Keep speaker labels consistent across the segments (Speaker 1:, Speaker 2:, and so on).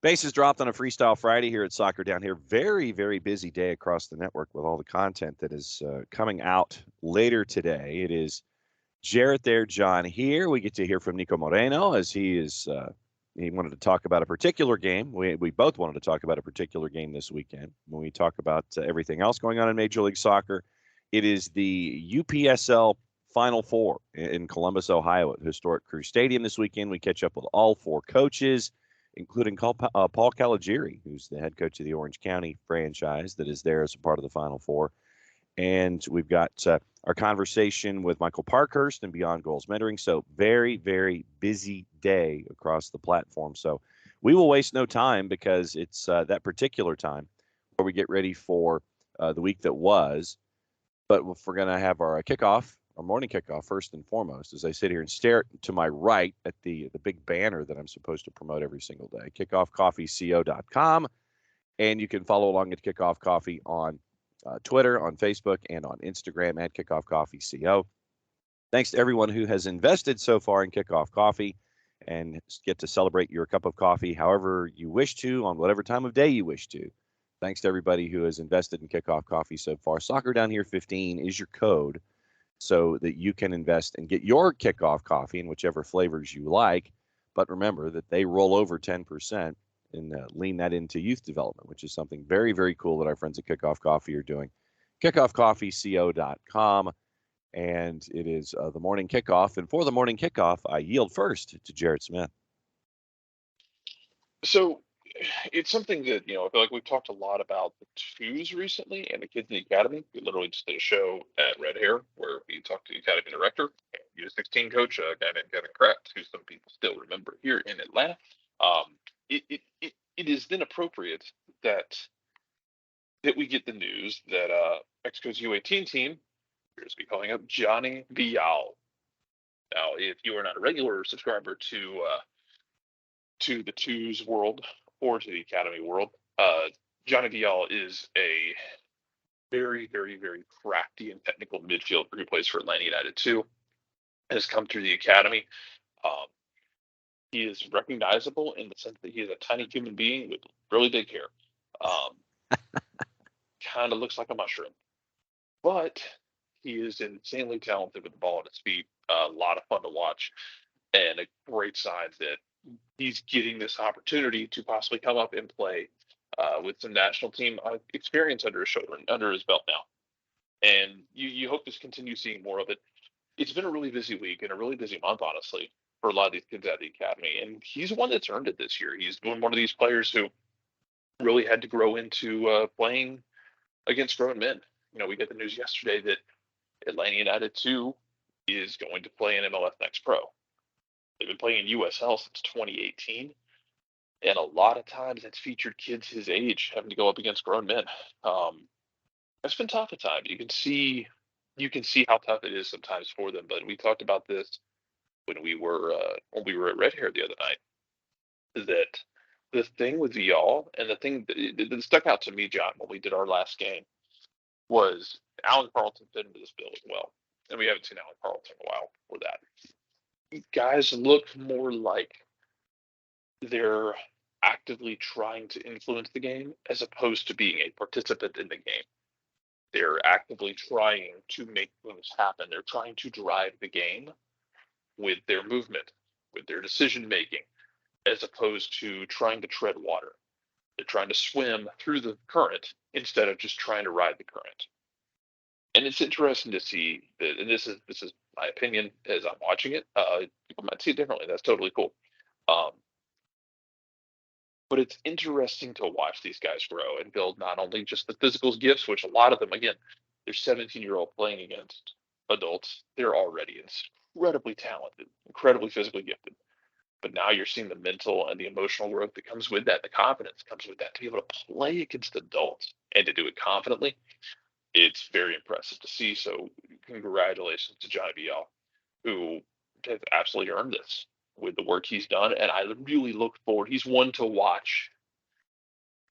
Speaker 1: Bases dropped on a Freestyle Friday here at Soccer Down Here. Very, very busy day across the network with all the content that is coming out later today. It is Jarrett there, Jon here. We get to hear from Nico Moreno as he wanted to talk about a particular game. We both wanted to talk about a particular game this weekend. When we talk about everything else going on in Major League Soccer, it is the UPSL Final Four in Columbus, Ohio at historic Crew Stadium this weekend. We catch up with all four coaches, including Paul Caligiuri, who's the head coach of the Orange County franchise that is there as a part of the Final Four. And we've got our conversation with Michael Parkhurst and Beyond Goals Mentoring. So very, very busy day across the platform. So we will waste no time because it's that particular time where we get ready for the week that was. But if we're going to have our kickoff, our morning kickoff, first and foremost, as I sit here and stare to my right at the big banner that I'm supposed to promote every single day, kickoffcoffeeco.com. And you can follow along at Kickoff Coffee on Twitter, on Facebook, and on Instagram at Kickoff Coffee CO. Thanks to everyone who has invested so far in Kickoff Coffee and get to celebrate your cup of coffee however you wish to, on whatever time of day you wish to. Thanks to everybody who has invested in Kickoff Coffee so far. Soccer Down Here 15 is your code so that you can invest and get your Kickoff Coffee in whichever flavors you like. But remember that they roll over 10% and lean that into youth development, which is something very, very cool that our friends at Kickoff Coffee are doing. KickoffCoffeeCO.com. And it is the morning kickoff. And for the morning kickoff, I yield first to Jarrett Smith.
Speaker 2: So it's something that, I feel like we've talked a lot about the twos recently and the kids in the academy. We literally just did a show at Red Hair where we talked to the academy director, U16 coach, a guy named Kevin Kraft, who some people still remember here in Atlanta. It is then appropriate that we get the news that Mexico's U18 team appears to be calling up Johnny Vial. Now, if you are not a regular subscriber to the twos world or to the academy world, Johnny Vial is a very, very, very crafty and technical midfielder who plays for Atlanta United too. Has come through the academy. He is recognizable in the sense that he is a tiny human being with really big hair. Kind of looks like a mushroom, but he is insanely talented with the ball at his feet. A lot of fun to watch, and a great sign that he's getting this opportunity to possibly come up and play with some national team experience under his shoulder, under his belt now. And you hope to continue seeing more of it. It's been a really busy week and a really busy month, honestly, for a lot of these kids at the academy. And he's one that's earned it this year. He's been one of these players who really had to grow into playing against grown men. We got the news yesterday that Atlanta United 2 is going to play in MLS Next Pro. They've been playing in USL since 2018. And a lot of times that's featured kids his age having to go up against grown men. It's been tough at times. You can see how tough it is sometimes for them. But we talked about this when we were at Red Hair the other night. That the thing with Vial and the thing that stuck out to me, John, when we did our last game, was Alan Carlton fit into this bill as well. And we haven't seen Alan Carlton in a while for that. Guys look more like they're actively trying to influence the game as opposed to being a participant in the game. They're actively trying to make things happen. They're trying to drive the game with their movement, with their decision making, as opposed to trying to tread water. They're trying to swim through the current instead of just trying to ride the current. And it's interesting to see that, and this is my opinion as I'm watching it. People might see it differently. That's totally cool. But it's interesting to watch these guys grow and build not only just the physical gifts, which a lot of them, again, they're 17-year-old playing against adults. They're already incredibly talented, incredibly physically gifted. But now you're seeing the mental and the emotional growth that comes with that, the confidence comes with that, to be able to play against adults and to do it confidently. It's very impressive to see. So congratulations to Johnny Vial, who has absolutely earned this with the work he's done. And I really look forward. He's one to watch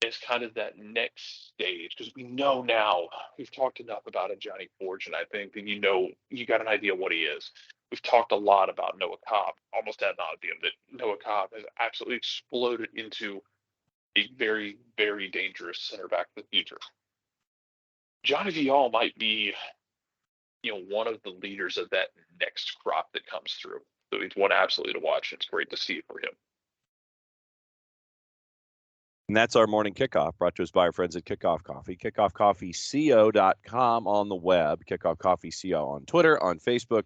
Speaker 2: as kind of that next stage, because we know now, we've talked enough about Johnny Forge, and I think that you got an idea what he is. We've talked a lot about Noah Cobb, almost ad nauseum, that Noah Cobb has absolutely exploded into a very, very dangerous center back for the future. Johnny Viall might be, one of the leaders of that next crop that comes through. So he's one absolutely to watch. It's great to see for him.
Speaker 1: And that's our morning kickoff, brought to us by our friends at Kickoff Coffee. KickoffCoffeeCO.com on the web. Kickoff Coffee CO on Twitter, on Facebook,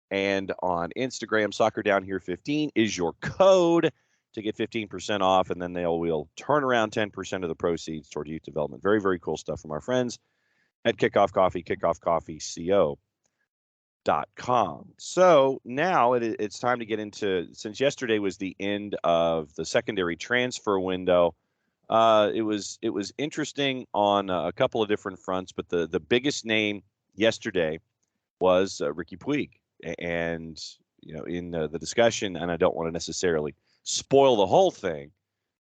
Speaker 1: and on Instagram. Soccer Down Here 15 is your code to get 15% off, and then will turn around 10% of the proceeds toward youth development. Very, very cool stuff from our friends at Kickoff Coffee, KickoffCoffeeCO.com. So now it's time to get into, since yesterday was the end of the secondary transfer window, it was interesting on a couple of different fronts, but the biggest name yesterday was Ricky Puig. And, in the discussion, and I don't want to necessarily spoil the whole thing,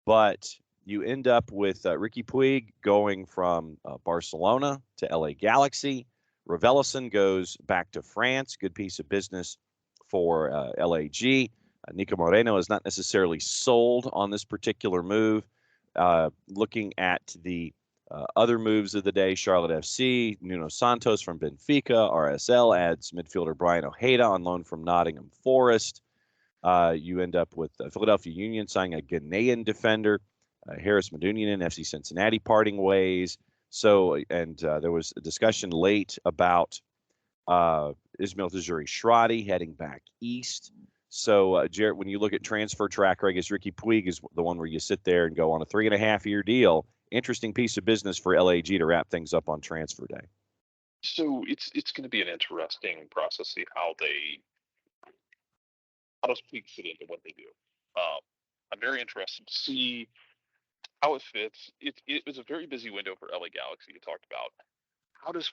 Speaker 1: but you end up with Ricky Puig going from Barcelona to LA Galaxy. Raveloson goes back to France. Good piece of business for LAG. Nico Moreno is not necessarily sold on this particular move. Looking at the other moves of the day, Charlotte FC, Nuno Santos from Benfica, RSL adds midfielder Brian Ojeda on loan from Nottingham Forest. You end up with Philadelphia Union signing a Ghanaian defender, Harris Madunian, FC Cincinnati parting ways. So, and there was a discussion late about Ismail Tajuri-Shradi heading back east. So, Jarrett, when you look at transfer tracker, I guess Ricky Puig is the one where you sit there and go on a 3.5-year deal. Interesting piece of business for LAG to wrap things up on transfer day.
Speaker 2: So it's going to be an interesting process, see how does Puig fit into what they do. I'm very interested to see how it fits. It was a very busy window for LA Galaxy. You talked about how does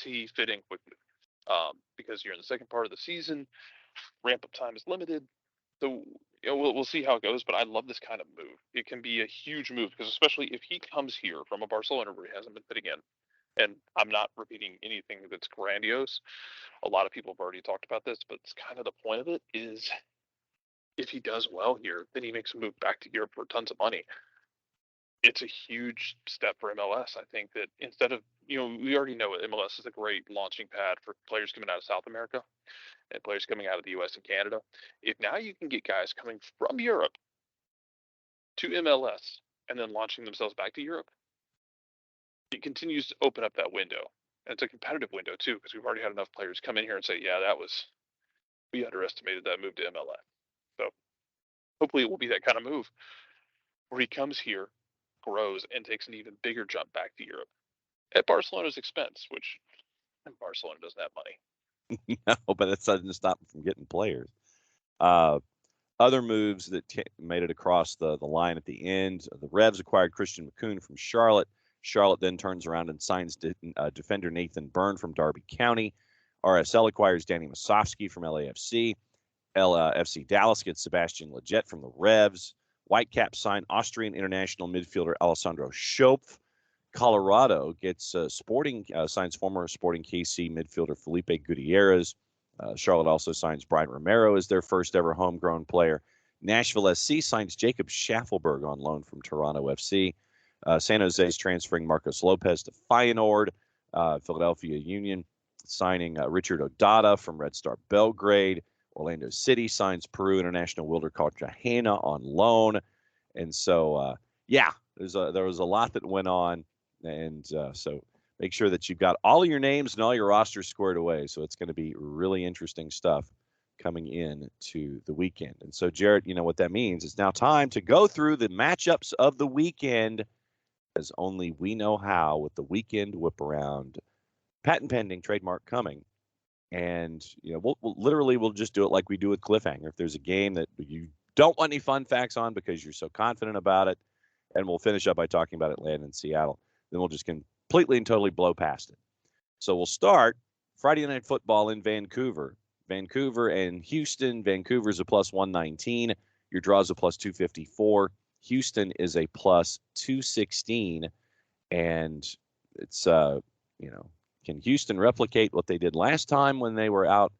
Speaker 2: he fit in quickly? Because you're in the second part of the season, ramp up time is limited. So we'll see how it goes, but I love this kind of move. It can be a huge move because especially if he comes here from a Barcelona where he hasn't been fitting in, and I'm not repeating anything that's grandiose. A lot of people have already talked about this, but it's kind of the point of it is if he does well here, then he makes a move back to Europe for tons of money. It's a huge step for MLS. I think that instead of, we already know MLS is a great launching pad for players coming out of South America and players coming out of the US and Canada. If now you can get guys coming from Europe to MLS and then launching themselves back to Europe, it continues to open up that window. And it's a competitive window too, because we've already had enough players come in here and say, yeah, we underestimated that move to MLS. So hopefully it will be that kind of move where he comes here, grows, and takes an even bigger jump back to Europe at Barcelona's expense, which Barcelona doesn't have money.
Speaker 1: No, but that doesn't stop him from getting players. Other moves that made it across the line at the end, the Revs acquired Christian McCoon from Charlotte. Charlotte then turns around and signs defender Nathan Byrne from Derby County. RSL acquires Danny Masovsky from LAFC. FC Dallas gets Sebastian Lletget from the Revs. Whitecaps sign Austrian international midfielder Alessandro Schopf. Colorado gets signs former Sporting KC midfielder Felipe Gutierrez. Charlotte also signs Brian Romero as their first ever homegrown player. Nashville SC signs Jacob Schaffelberg on loan from Toronto FC. San Jose is transferring Marcos Lopez to Feyenoord. Philadelphia Union signing Richard Odata from Red Star Belgrade. Orlando City signs Peru international Wilder Cartagena on loan. And so, there was a lot that went on. And so make sure that you've got all of your names and all your rosters squared away. So it's going to be really interesting stuff coming in to the weekend. And so, Jarrett, you know what that means. It's now time to go through the matchups of the weekend as only we know how with the weekend Whiparound. Patent pending, trademark coming. And, we'll just do it like we do with Cliffhanger. If there's a game that you don't want any fun facts on because you're so confident about it, and we'll finish up by talking about Atlanta and Seattle, then we'll just completely and totally blow past it. So we'll start Friday Night Football in Vancouver. Vancouver and Houston. Vancouver's a plus 119. Your draw's a plus 254. Houston is a plus 216. And it's, can Houston replicate what they did last time when they were out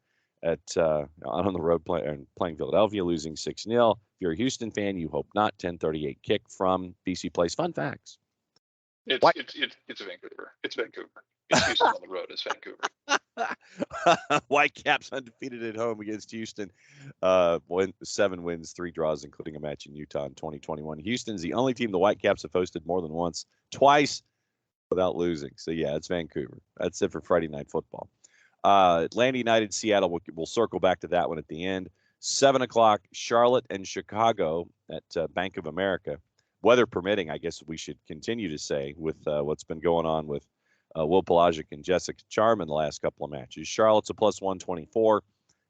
Speaker 1: on the road playing Philadelphia, losing 6-0? If you're a Houston fan, you hope not. 10:38 kick from BC Place. Fun facts.
Speaker 2: It's
Speaker 1: What?
Speaker 2: it's Vancouver. It's Vancouver. It's Houston on the road. It's Vancouver.
Speaker 1: Whitecaps undefeated at home against Houston. 7 wins, 3 draws, including a match in Utah in 2021. Houston's the only team the Whitecaps have hosted more than once, twice without losing. So, yeah, it's Vancouver. That's it for Friday Night Football. Atlanta United, Seattle, we'll circle back to that one at the end. 7 o'clock, Charlotte and Chicago at Bank of America. Weather permitting, I guess we should continue to say, with what's been going on with Will Pelagic and Jessica Charm in the last couple of matches. Charlotte's a plus 124,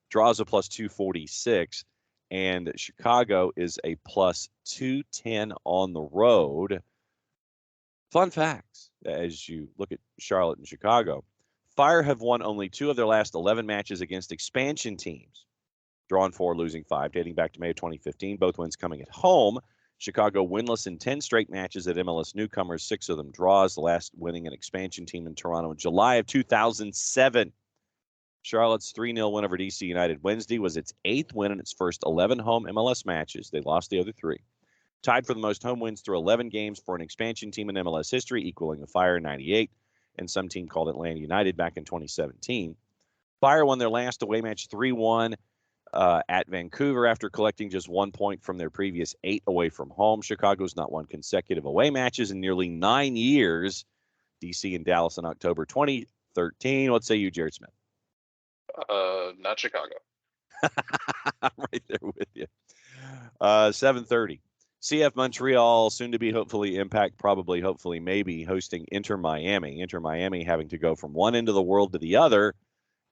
Speaker 1: draws a plus 246, and Chicago is a plus 210 on the road. Fun facts as you look at Charlotte and Chicago. Fire have won only 2 of their last 11 matches against expansion teams, drawn 4, losing 5, dating back to May of 2015. Both wins coming at home. Chicago winless in 10 straight matches at MLS newcomers, 6 of them draws, the last winning an expansion team in Toronto in July of 2007. Charlotte's 3-0 win over DC United Wednesday was its 8th win in its first 11 home MLS matches. They lost the other 3. Tied for the most home wins through 11 games for an expansion team in MLS history, equaling the Fire in 98, and some team called Atlanta United back in 2017. Fire won their last away match 3-1 at Vancouver after collecting just 1 point from their previous 8 away from home. Chicago's not won consecutive away matches in nearly 9 years. DC and Dallas in October 2013. What say you, Jarrett Smith?
Speaker 2: Not Chicago.
Speaker 1: I'm right there with you. 7:30. CF Montreal, soon to be hopefully Impact, probably, hopefully, maybe hosting Inter Miami. Inter Miami having to go from one end of the world to the other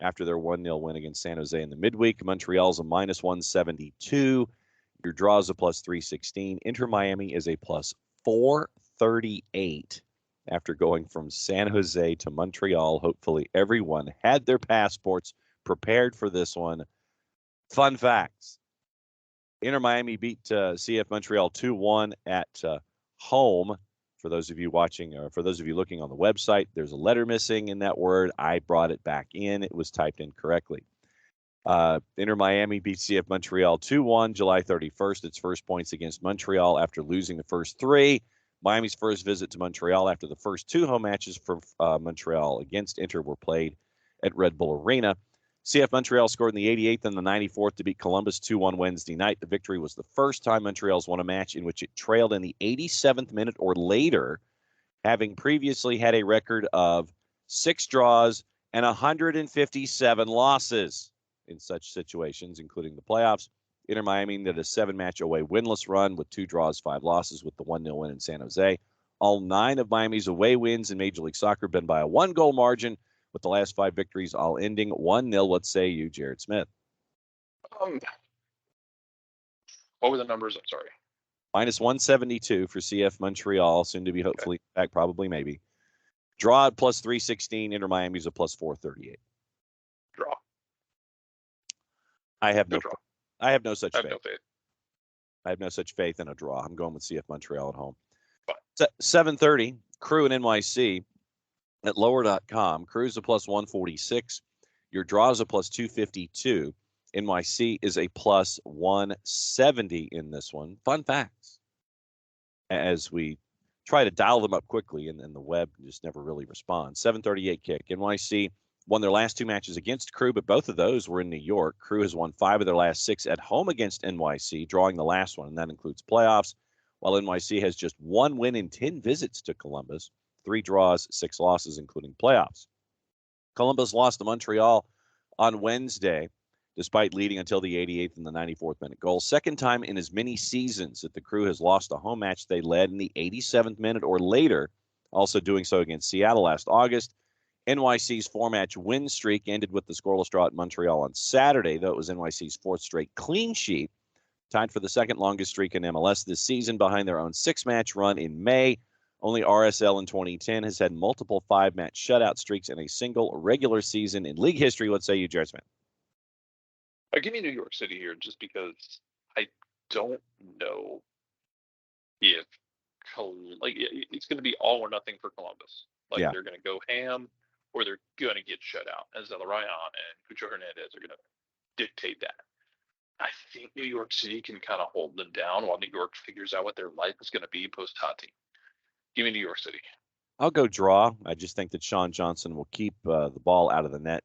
Speaker 1: after their 1-0 win against San Jose in the midweek. Montreal's a minus 172. Your draw's a plus 316. Inter Miami is a plus 438 after going from San Jose to Montreal. Hopefully everyone had their passports prepared for this one. Fun facts. Inter Miami beat CF Montreal 2-1 at home. For those of you watching, or for those of you looking on the website, there's a letter missing in that word. I brought it back in. It was typed in correctly. Inter Miami beat CF Montreal 2-1 July 31st. Its first points against Montreal after losing the first 3. Miami's first visit to Montreal after the first 2 home matches for Montreal against Inter were played at Red Bull Arena. CF Montreal scored in the 88th and the 94th to beat Columbus 2-1 Wednesday night. The victory was the first time Montreal's won a match in which it trailed in the 87th minute or later, having previously had a record of 6 draws and 157 losses in such situations, including the playoffs. Inter Miami did a 7-match away winless run with 2 draws, 5 losses, with the 1-0 win in San Jose. All 9 of Miami's away wins in Major League Soccer have been by a 1-goal margin, with the last 5 victories all ending 1-0. What say you, Jarrett Smith?
Speaker 2: What were the numbers? I'm sorry.
Speaker 1: Minus 172 for CF Montreal, soon to be hopefully back, probably, maybe. Draw at plus 316. Inter Miami's a plus 438.
Speaker 2: Draw.
Speaker 1: I have
Speaker 2: Draw.
Speaker 1: I have no such faith.
Speaker 2: No faith.
Speaker 1: I have no such faith in a draw. I'm going with CF Montreal at home.
Speaker 2: Fine.
Speaker 1: 7:30. Crew and NYC at lower.com. Crew's a plus 146. Your draw is a plus 252. NYC is a plus 170 in this one. Fun facts. As we try to dial them up quickly, and the web just never really responds. 7:38 kick. NYC won their last 2 matches against Crew, but both of those were in New York. Crew has won 5 of their last 6 at home against NYC, drawing the last one, and that includes playoffs, while NYC has just 1 win in 10 visits to Columbus, 3 draws, 6 losses, including playoffs. Columbus lost to Montreal on Wednesday, despite leading until the 88th and the 94th minute goal. Second time in as many seasons that the Crew has lost a home match they led in the 87th minute or later, also doing so against Seattle last August. NYC's 4-match win streak ended with the scoreless draw at Montreal on Saturday, though it was NYC's 4th straight clean sheet, tied for the second longest streak in MLS this season behind their own 6-match run in May. Only RSL in 2010 has had multiple 5-match shutout streaks in a single regular season in league history. What say you, Jarrett Smith?
Speaker 2: Give me New York City here, just because I don't know if it's going to be all or nothing for Columbus. They're going to go ham, or they're going to get shut out, as Zelarayan and Cucho Hernandez are going to dictate that. I think New York City can kind of hold them down while New York figures out what their life is going to be post-Tati. Give me New York City.
Speaker 1: I'll go draw. I just think that Sean Johnson will keep the ball out of the net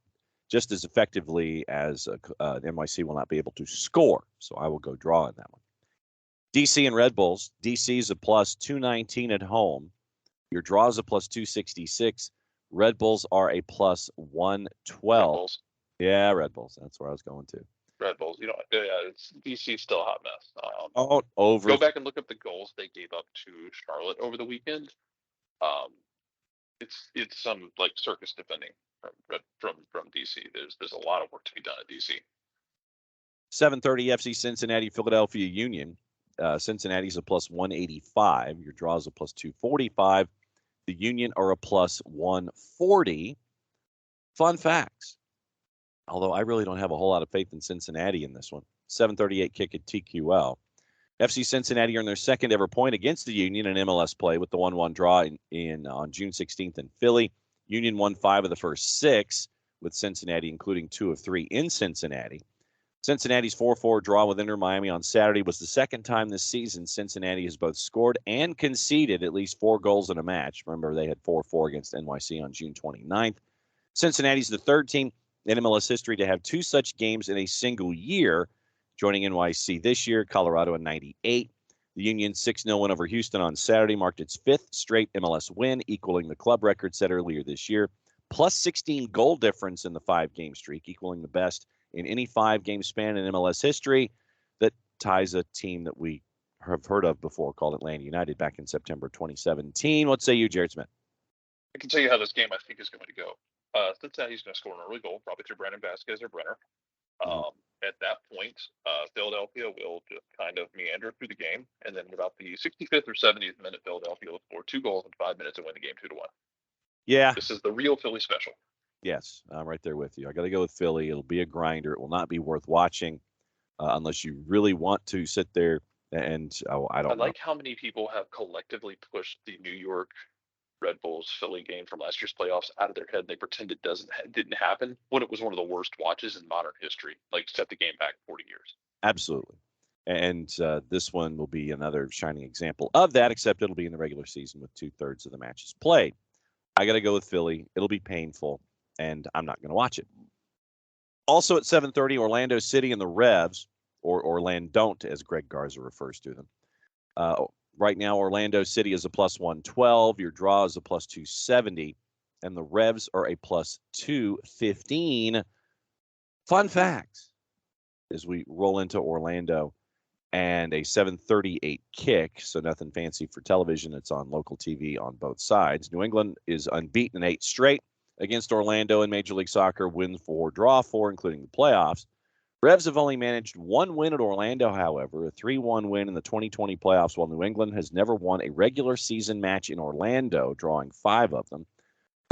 Speaker 1: just as effectively as NYC will not be able to score. So I will go draw in that one. DC and Red Bulls. DC is a plus 219 at home. Your draw is a plus 266. Red Bulls are a plus 112.
Speaker 2: Red Bulls.
Speaker 1: Yeah, Red Bulls. That's where I was going to.
Speaker 2: Red Bulls. It's DC's still a hot mess.
Speaker 1: Over.
Speaker 2: Go back and look up the goals they gave up to Charlotte over the weekend. It's some like circus defending from DC. There's a lot of work to be done at DC.
Speaker 1: 7:30 FC Cincinnati Philadelphia Union. Cincinnati's a plus 185. Your draw is a plus 245. The Union are a plus 140. Fun facts. Although I really don't have a whole lot of faith in Cincinnati in this one. 7:38 kick at TQL. FC Cincinnati earned their second ever point against the Union in MLS play with the 1-1 draw on June 16th in Philly. Union won 5 of the first 6 with Cincinnati, including 2 of 3 in Cincinnati. Cincinnati's 4-4 draw with Inter Miami on Saturday was the second time this season Cincinnati has both scored and conceded at least 4 goals in a match. Remember, they had 4-4 against NYC on June 29th. Cincinnati's the third team in MLS history to have 2 such games in a single year, joining NYC this year, Colorado in 98. The Union's 6-0 win over Houston on Saturday marked its 5th straight MLS win, equaling the club record set earlier this year. Plus 16 goal difference in the 5-game streak, equaling the best in any 5-game span in MLS history. That ties a team that we have heard of before called Atlanta United back in September 2017. What say you, Jarrett Smith?
Speaker 2: I can tell you how this game I think is going to go. Cincinnati's going to score an early goal, probably through Brandon Vasquez or Brenner. At that point, Philadelphia will just kind of meander through the game, and then about the 65th or 70th minute, Philadelphia will score 2 goals in 5 minutes and win the game 2-1.
Speaker 1: Yeah,
Speaker 2: this is the real Philly special.
Speaker 1: Yes, I'm right there with you. I got to go with Philly. It'll be a grinder. It will not be worth watching unless you really want to sit there and I
Speaker 2: like how many people have collectively pushed the New York Red Bulls Philly game from last year's playoffs out of their head. And they pretend it didn't happen when it was one of the worst watches in modern history. Like set the game back 40 years.
Speaker 1: Absolutely. And this one will be another shining example of that, except it'll be in the regular season with 2/3 of the matches played. I got to go with Philly. It'll be painful, and I'm not going to watch it. Also at 7:30, Orlando City and the Revs, or Orlandon't, as Greg Garza refers to them. Right now, Orlando City is a plus 112. Your draw is a plus 270. And the Revs are a plus 215. Fun fact as we roll into Orlando and a 7:38 kick. So nothing fancy for television. It's on local TV on both sides. New England is unbeaten in 8 straight against Orlando in Major League Soccer. Win 4, draw 4, including the playoffs. Revs have only managed 1 win at Orlando, however, a 3-1 win in the 2020 playoffs, while New England has never won a regular season match in Orlando, drawing 5 of them.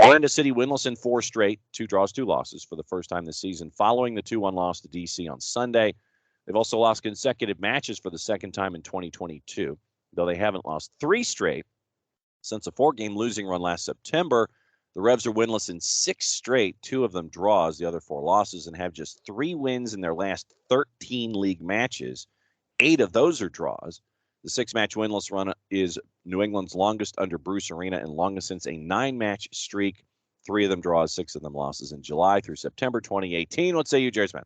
Speaker 1: Orlando City winless in 4 straight, 2 draws, 2 losses for the first time this season, following the 2-1 loss to DC on Sunday. They've also lost consecutive matches for the second time in 2022, though they haven't lost 3 straight since a 4-game losing run last September. The Revs are winless in 6 straight, 2 of them draws, the other 4 losses, and have just 3 wins in their last 13 league matches. 8 of those are draws. The 6-match winless run is New England's longest under Bruce Arena and longest since a 9-match streak. 3 of them draws, 6 of them losses in July through September 2018. What say you, Jerry Smith?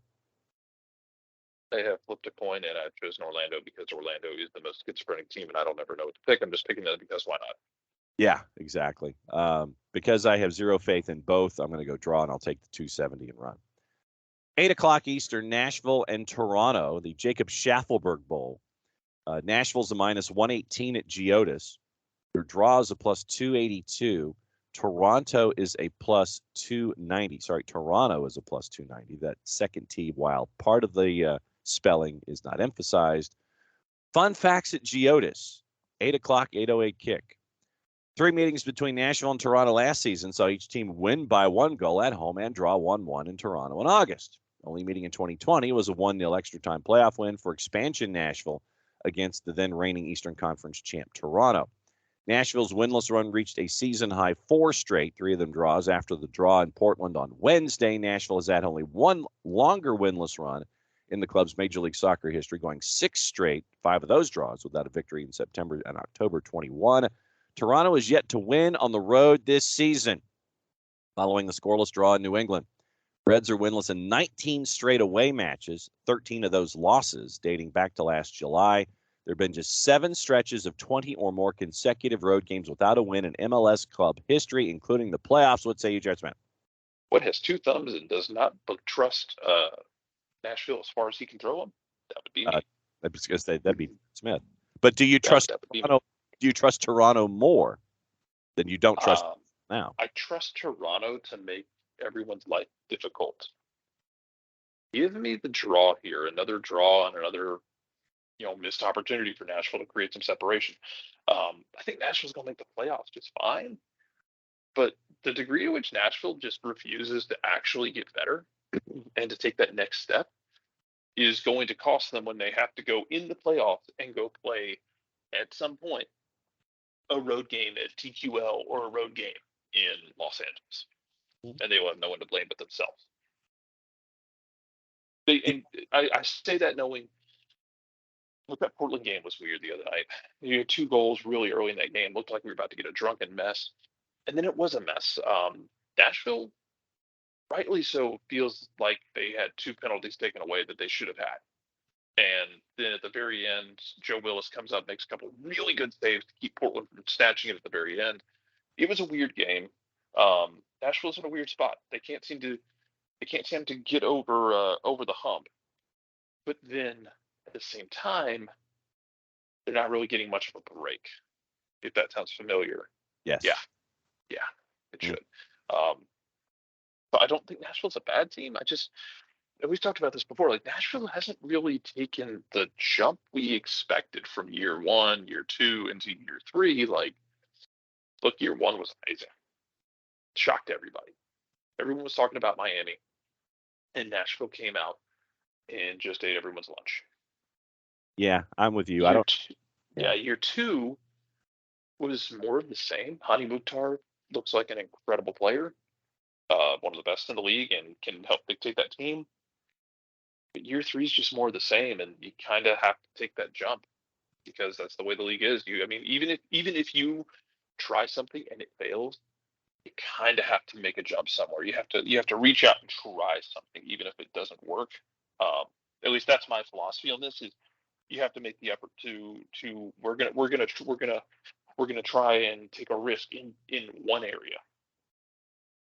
Speaker 2: They have flipped a coin, and I've chosen Orlando because Orlando is the most schizophrenic team, and I don't ever know what to pick. I'm just picking that because why not?
Speaker 1: Yeah, exactly. Because I have 0 faith in both, I'm going to go draw, and I'll take the 270 and run. 8 o'clock Eastern, Nashville and Toronto, the Jacob Schaffelberg Bowl. Nashville's a minus 118 at Geodis. Their draw is a plus 282. Toronto is a plus 290. Sorry, Toronto is a plus 290. That second T, while part of the spelling is not emphasized. Fun facts at Geodis. 8 o'clock, 8:08 kick. 3 meetings between Nashville and Toronto last season saw each team win by 1 goal at home and draw 1-1 in Toronto in August. Only meeting in 2020 was a 1-0 extra time playoff win for expansion Nashville against the then reigning Eastern Conference champ Toronto. Nashville's winless run reached a season-high 4 straight, 3 of them draws. After the draw in Portland on Wednesday, Nashville has had only 1 longer winless run in the club's Major League Soccer history, going 6 straight, 5 of those draws without a victory in September and October 21. Toronto is yet to win on the road this season, following the scoreless draw in New England. Reds are winless in 19 straight away matches, 13 of those losses dating back to last July. There have been just 7 stretches of 20 or more consecutive road games without a win in MLS club history, including the playoffs. What say you, Jared Smith?
Speaker 2: What has 2 thumbs and does not trust Nashville as far as he can throw them? That would be me.
Speaker 1: I was going to say that'd be Smith. But do you trust
Speaker 2: that would be
Speaker 1: Toronto? Do you trust Toronto more than you don't trust now?
Speaker 2: I trust Toronto to make everyone's life difficult. Give me the draw here, another draw and another missed opportunity for Nashville to create some separation. I think Nashville's going to make the playoffs just fine. But the degree to which Nashville just refuses to actually get better and to take that next step is going to cost them when they have to go in the playoffs and go play at some point a road game at TQL or a road game in Los Angeles. And they will have no one to blame but themselves. I say that knowing, look, that Portland game was weird the other night. You had 2 goals really early in that game. Looked like we were about to get a drunken mess. And then it was a mess. Nashville, rightly so, feels like they had 2 penalties taken away that they should have had. And then at the very end, Joe Willis comes up, makes a couple of really good saves to keep Portland from snatching it at the very end. It was a weird game. Nashville's in a weird spot. They can't seem to get over the hump. But then at the same time, they're not really getting much of a break. If that sounds familiar.
Speaker 1: Yes.
Speaker 2: Yeah, it should. But I don't think Nashville's a bad team. We've talked about this before. Like, Nashville hasn't really taken the jump we expected from year 1, year 2, into year 3. Like, look, year 1 was amazing. Shocked everybody. Everyone was talking about Miami, and Nashville came out and just ate everyone's lunch.
Speaker 1: Yeah, I'm with you.
Speaker 2: Year 2 was more of the same. Hani Mukhtar looks like an incredible player, one of the best in the league, and can help dictate that team. But year 3 is just more of the same, and you kind of have to take that jump because that's the way the league is. Even if you try something and it fails, you kind of have to make a jump somewhere. You have to reach out and try something, even if it doesn't work. At least that's my philosophy on this: is you have to make the effort to we're gonna try and take a risk in one area,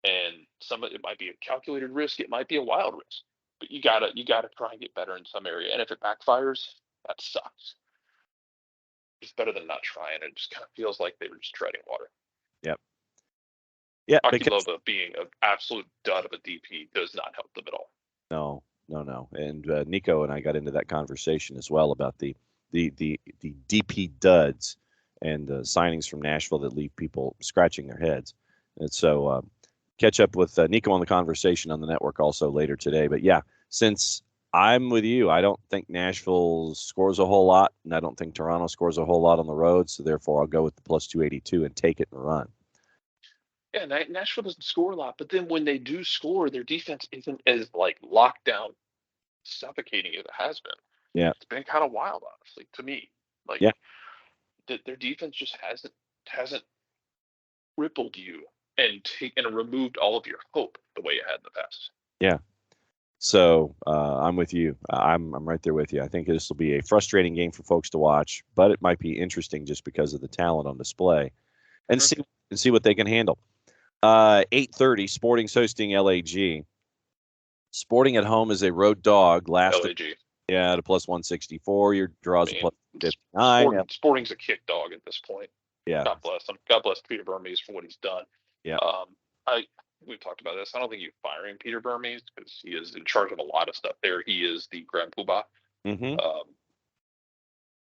Speaker 2: and it might be a calculated risk, it might be a wild risk, but you gotta try and get better in some area. And if it backfires, that sucks. It's better than not trying. It just kind of feels like they were just treading water.
Speaker 1: Yep. Yeah.
Speaker 2: Akilova being an absolute dud of a DP does not help them at all.
Speaker 1: No. And Nico and I got into that conversation as well about the DP duds and signings from Nashville that leave people scratching their heads. And so catch up with Nico on the conversation on the network also later today. But yeah, since I'm with you, I don't think Nashville scores a whole lot, and I don't think Toronto scores a whole lot on the road. So therefore, I'll go with the plus 282 and take it and run.
Speaker 2: Yeah, Nashville doesn't score a lot, but then when they do score, their defense isn't as like locked down, suffocating as it has been.
Speaker 1: Yeah,
Speaker 2: it's been kind of wild, honestly, to me. Like,
Speaker 1: yeah,
Speaker 2: their defense just hasn't rippled you and removed all of your hope the way it had in the past.
Speaker 1: Yeah. So I'm with you. I'm right there with you. I think this will be a frustrating game for folks to watch, but it might be interesting just because of the talent on display, and see what they can handle. 8:30, Sporting's hosting LAG. Sporting at home is a road dog.
Speaker 2: LAG.
Speaker 1: At a plus 164. Your draws a plus 59.
Speaker 2: Sporting's a kick dog at this point.
Speaker 1: Yeah.
Speaker 2: God bless him. God bless Peter Burmese for what he's done.
Speaker 1: Yeah.
Speaker 2: We've talked about this. I don't think you're firing Peter Burmese because he is in charge of a lot of stuff there. He is the Grand Poobah.
Speaker 1: Mm-hmm.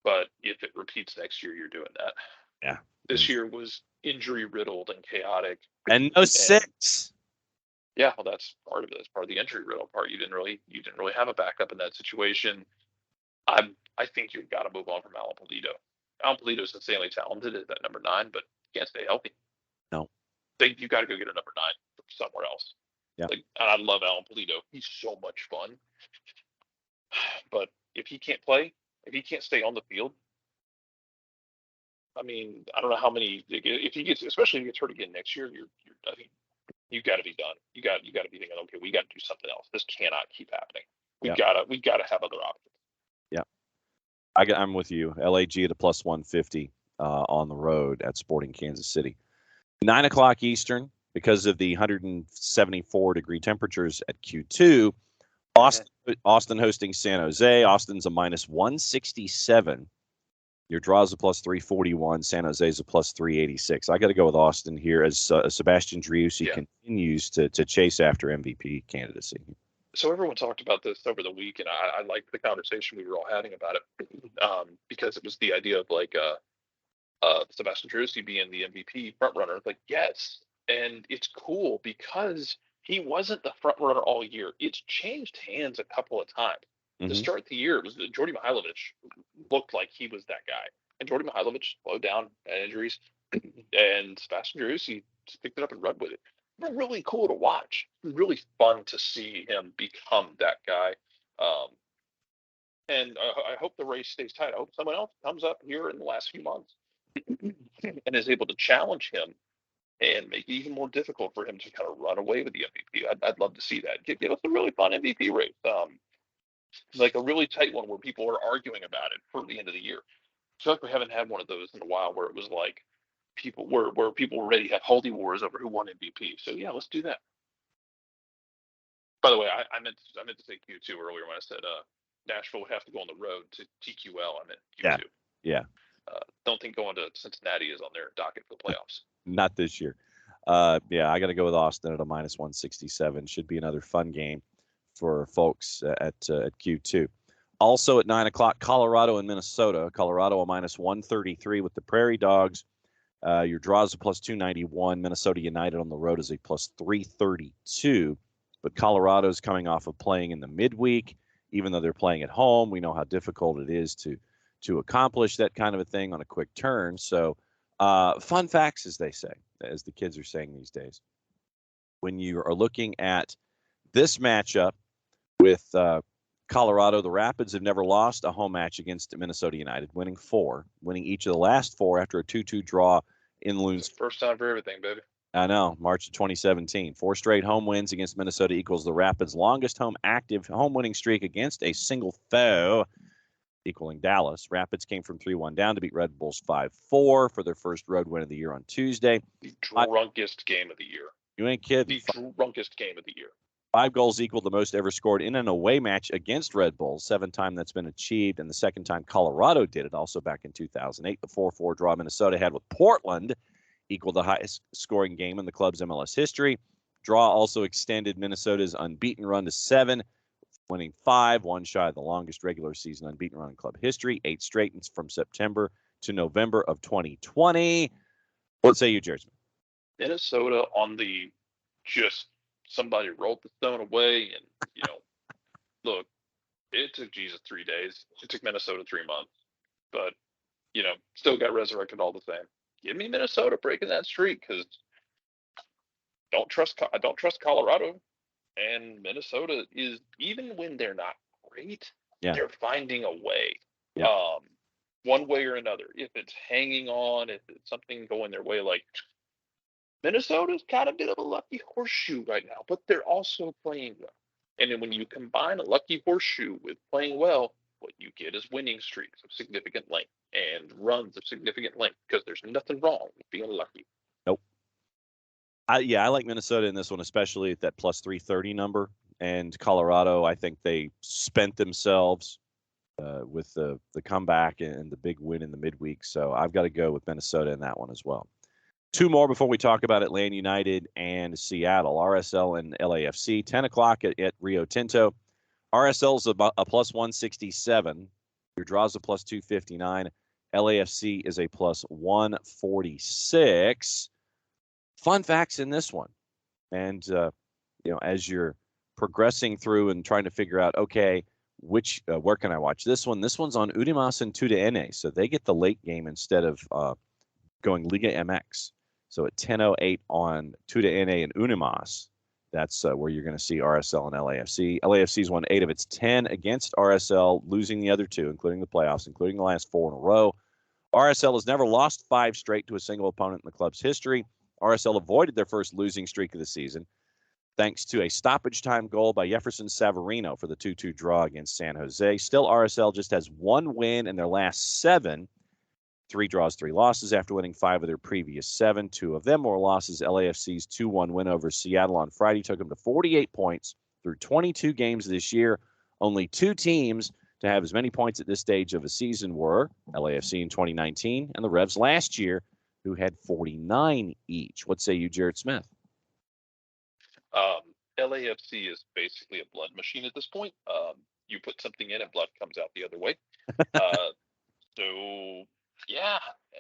Speaker 2: But if it repeats next year, you're doing that.
Speaker 1: Yeah.
Speaker 2: This year was injury riddled and chaotic.
Speaker 1: And no 6.
Speaker 2: Yeah, well, that's part of it. That's part of the injury riddle part. You didn't really have a backup in that situation. I think you've got to move on from Alan Pulido. Alan Pulido is insanely talented at that number 9, but he can't stay healthy.
Speaker 1: No.
Speaker 2: You got to go get a number 9 from somewhere else.
Speaker 1: Yeah.
Speaker 2: And I love Alan Pulido. He's so much fun. But if he can't play, if he can't stay on the field, I mean, I don't know how many. If he gets, especially if he gets hurt again next year, I think you got to be done. You got to be thinking, okay, we got to do something else. This cannot keep happening. We
Speaker 1: Yep.
Speaker 2: gotta have other options.
Speaker 1: Yeah, I'm with you. LAG at a plus 150 on the road at Sporting Kansas City. 9 o'clock Eastern, because of the 174-degree temperatures at Q2. Austin hosting San Jose. Austin's a minus 167. Your draw's a plus 341. San Jose's a plus 386. I got to go with Austin here as Sebastian Driussi continues to chase after MVP candidacy.
Speaker 2: So everyone talked about this over the week, and I liked the conversation we were all having about it because it was the idea of like Sebastian Driussi being the MVP front runner. Like, yes, and it's cool because he wasn't the front runner all year. It's changed hands a couple of times. To start the year, it was Jordy Mihailovic looked like he was that guy, and Jordy Mihailovic slowed down, had injuries, and Sebastian Driussi just picked it up and run with it. Really cool to watch. Really fun to see him become that guy. And I hope the race stays tight. I hope someone else comes up here in the last few months and is able to challenge him and make it even more difficult for him to kind of run away with the MVP. I'd love to see that. Give us a really fun MVP race, like a really tight one where people are arguing about it for the end of the year. I feel like we haven't had one of those in a while where it was like where people were ready to have holy wars over who won MVP. So yeah, let's do that. By the way, I meant to say Q2 earlier when I said Nashville would have to go on the road to TQL. I meant Q2.
Speaker 1: Yeah.
Speaker 2: Don't think going to Cincinnati is on their docket for the playoffs.
Speaker 1: Not this year. I got to go with Austin at a minus 167. Should be another fun game for folks at Q2. Also at 9 o'clock, Colorado and Minnesota. Colorado a minus 133 with the Prairie Dogs. Your draw is a plus 291. Minnesota United on the road is a plus 332. But Colorado's coming off of playing in the midweek. Even though they're playing at home, we know how difficult it is to accomplish that kind of a thing on a quick turn. So fun facts, as they say, as the kids are saying these days. When you are looking at this matchup with Colorado, the Rapids have never lost a home match against Minnesota United, winning each of the last 4 after a 2-2 draw in Loons.
Speaker 2: First time for everything, baby.
Speaker 1: I know, March of 2017. 4 straight home wins against Minnesota equals the Rapids' longest active home winning streak against a single foe, equaling Dallas. Rapids came from 3-1 down to beat Red Bulls 5-4 for their first road win of the year on Tuesday.
Speaker 2: The drunkest game of the year.
Speaker 1: You ain't kidding.
Speaker 2: The drunkest game of the year.
Speaker 1: 5 goals equaled the most ever scored in an away match against Red Bulls. 7th time that's been achieved, and the 2nd time Colorado did it, also back in 2008. The 4-4 draw Minnesota had with Portland equaled the highest scoring game in the club's MLS history. Draw also extended Minnesota's unbeaten run to 7, winning 5, one shy of the longest regular season unbeaten run in club history. 8 straight from September to November of 2020. What say you, Jared?
Speaker 2: Minnesota on the just somebody rolled the stone away, and look, it took Jesus 3 days. It took Minnesota 3 months, but still got resurrected all the same. Give me Minnesota breaking that streak, because I don't trust Colorado, and Minnesota is, even when they're not great, they're finding a way. One way or another. If it's hanging on, if it's something going their way, like Minnesota's kind of a bit of a lucky horseshoe right now, but they're also playing well. And then when you combine a lucky horseshoe with playing well, what you get is winning streaks of significant length and runs of significant length, because there's nothing wrong with being lucky.
Speaker 1: Nope. I like Minnesota in this one, especially at that plus 330 number. And Colorado, I think they spent themselves with the comeback and the big win in the midweek. So I've got to go with Minnesota in that one as well. 2 more before we talk about Atlanta United and Seattle. RSL and LAFC, 10 o'clock at Rio Tinto. RSL's a plus 167. Your draw's a plus 259. LAFC is a plus 146. Fun facts in this one. And, as you're progressing through and trying to figure out, okay, where can I watch this one? This one's on Unimas and Tuda So they get the late game instead of going Liga MX. So at 10:08 on Tuda and Unimas, That's where you're going to see RSL and LAFC. LAFC's won 8 of its 10 against RSL, losing the other 2, including the playoffs, including the last 4 in a row. RSL has never lost 5 straight to a single opponent in the club's history. RSL avoided their first losing streak of the season thanks to a stoppage time goal by Jefferson Savarino for the 2-2 draw against San Jose. Still, RSL just has 1 win in their last 7. 3 draws, 3 losses after winning 5 of their previous 7. 2 of them were losses. LAFC's 2-1 win over Seattle on Friday took them to 48 points through 22 games this year. Only 2 teams to have as many points at this stage of a season were LAFC in 2019 and the Revs last year, who had 49 each. What say you, Jarrett Smith?
Speaker 2: LAFC is basically a blood machine at this point. You put something in and blood comes out the other way. So, yeah,